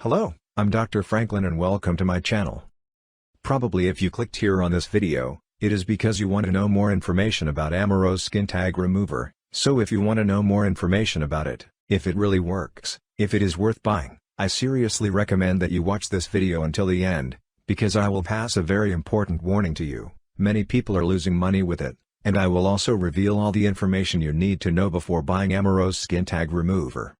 Hello, I'm Dr. Franklin and welcome to my channel. Probably if you clicked here on this video, it is because you want to know more information about Amarose Skin Tag Remover, so if you want to know more information about it, if it really works, if it is worth buying, I seriously recommend that you watch this video until the end, because I will pass a very important warning to you. Many people are losing money with it, and I will also reveal all the information you need to know before buying Amarose Skin Tag Remover.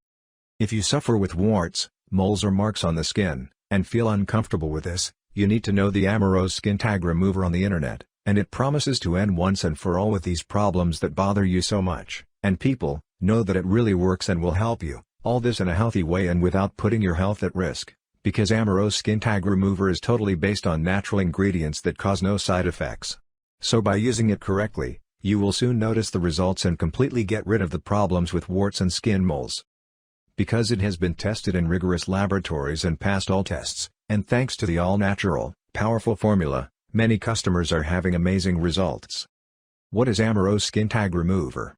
If you suffer with warts, moles or marks on the skin, and feel uncomfortable with this, you need to know the Amarose Skin Tag Remover on the internet, and it promises to end once and for all with these problems that bother you so much, and people, know that it really works and will help you, all this in a healthy way and without putting your health at risk, because Amarose Skin Tag Remover is totally based on natural ingredients that cause no side effects. So by using it correctly, you will soon notice the results and completely get rid of the problems with warts and skin moles. Because it has been tested in rigorous laboratories and passed all tests, and thanks to the all-natural, powerful formula, many customers are having amazing results. What is Amarose Skin Tag Remover?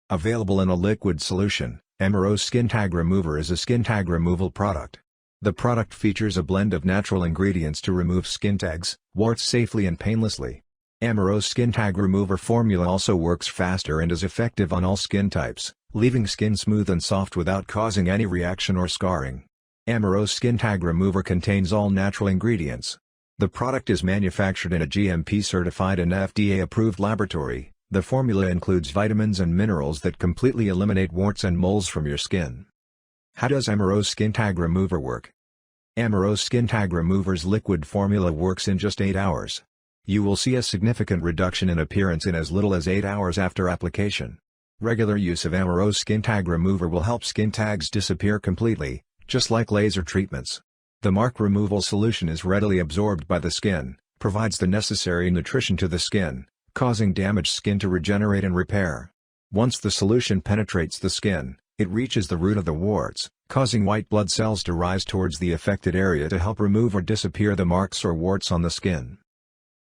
Available in a liquid solution, Amarose Skin Tag Remover is a skin tag removal product. The product features a blend of natural ingredients to remove skin tags, warts safely and painlessly. Amarose Skin Tag Remover formula also works faster and is effective on all skin types, leaving skin smooth and soft without causing any reaction or scarring. Amarose Skin Tag Remover contains all natural ingredients. The product is manufactured in a GMP-certified and FDA-approved laboratory. The formula includes vitamins and minerals that completely eliminate warts and moles from your skin. How does Amarose Skin Tag Remover work? Amarose Skin Tag Remover's liquid formula works in just 8 hours. You will see a significant reduction in appearance in as little as 8 hours after application. Regular use of Amarose Skin Tag Remover will help skin tags disappear completely, just like laser treatments. The mark removal solution is readily absorbed by the skin, provides the necessary nutrition to the skin, causing damaged skin to regenerate and repair. Once the solution penetrates the skin, it reaches the root of the warts, causing white blood cells to rise towards the affected area to help remove or disappear the marks or warts on the skin.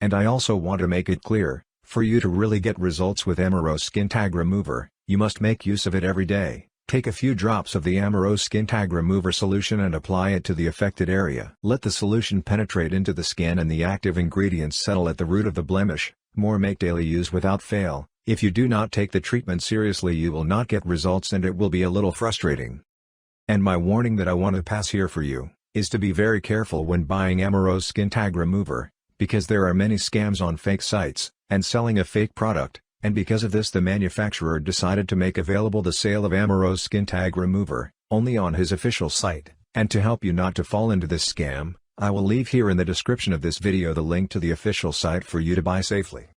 And I also want to make it clear, for you to really get results with Amarose Skin Tag Remover, you must make use of it every day. Take a few drops of the Amarose Skin Tag Remover solution and apply it to the affected area. Let the solution penetrate into the skin and the active ingredients settle at the root of the blemish. Make daily use without fail. If you do not take the treatment seriously, you will not get results and it will be a little frustrating. And my warning that I want to pass here for you, is to be very careful when buying Amarose Skin Tag Remover, because there are many scams on fake sites, and selling a fake product, and because of this the manufacturer decided to make available the sale of Amarose Skin Tag Remover, only on his official site, and to help you not to fall into this scam, I will leave here in the description of this video the link to the official site for you to buy safely.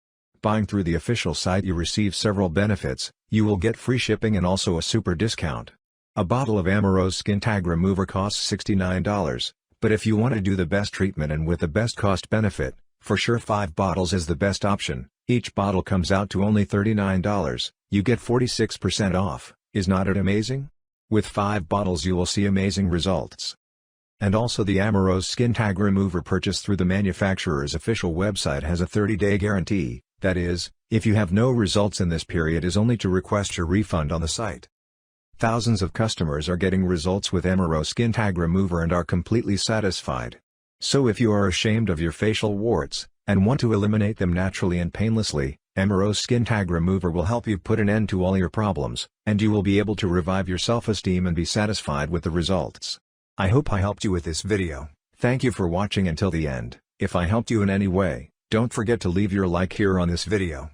Buying through the official site you receive several benefits, you will get free shipping and also a super discount. A bottle of Amarose Skin Tag Remover costs $69, but if you want to do the best treatment and with the best cost benefit, for sure 5 bottles is the best option. Each bottle comes out to only $39, you get 46% off, is not it amazing? With 5 bottles you will see amazing results. And also the Amarose Skin Tag Remover purchased through the manufacturer's official website has a 30-day guarantee, that is, if you have no results in this period is only to request your refund on the site. Thousands of customers are getting results with Amarose Skin Tag Remover and are completely satisfied. So if you are ashamed of your facial warts, and want to eliminate them naturally and painlessly, Amarose Skin Tag Remover will help you put an end to all your problems, and you will be able to revive your self-esteem and be satisfied with the results. I hope I helped you with this video. Thank you for watching until the end. If I helped you in any way, don't forget to leave your like here on this video.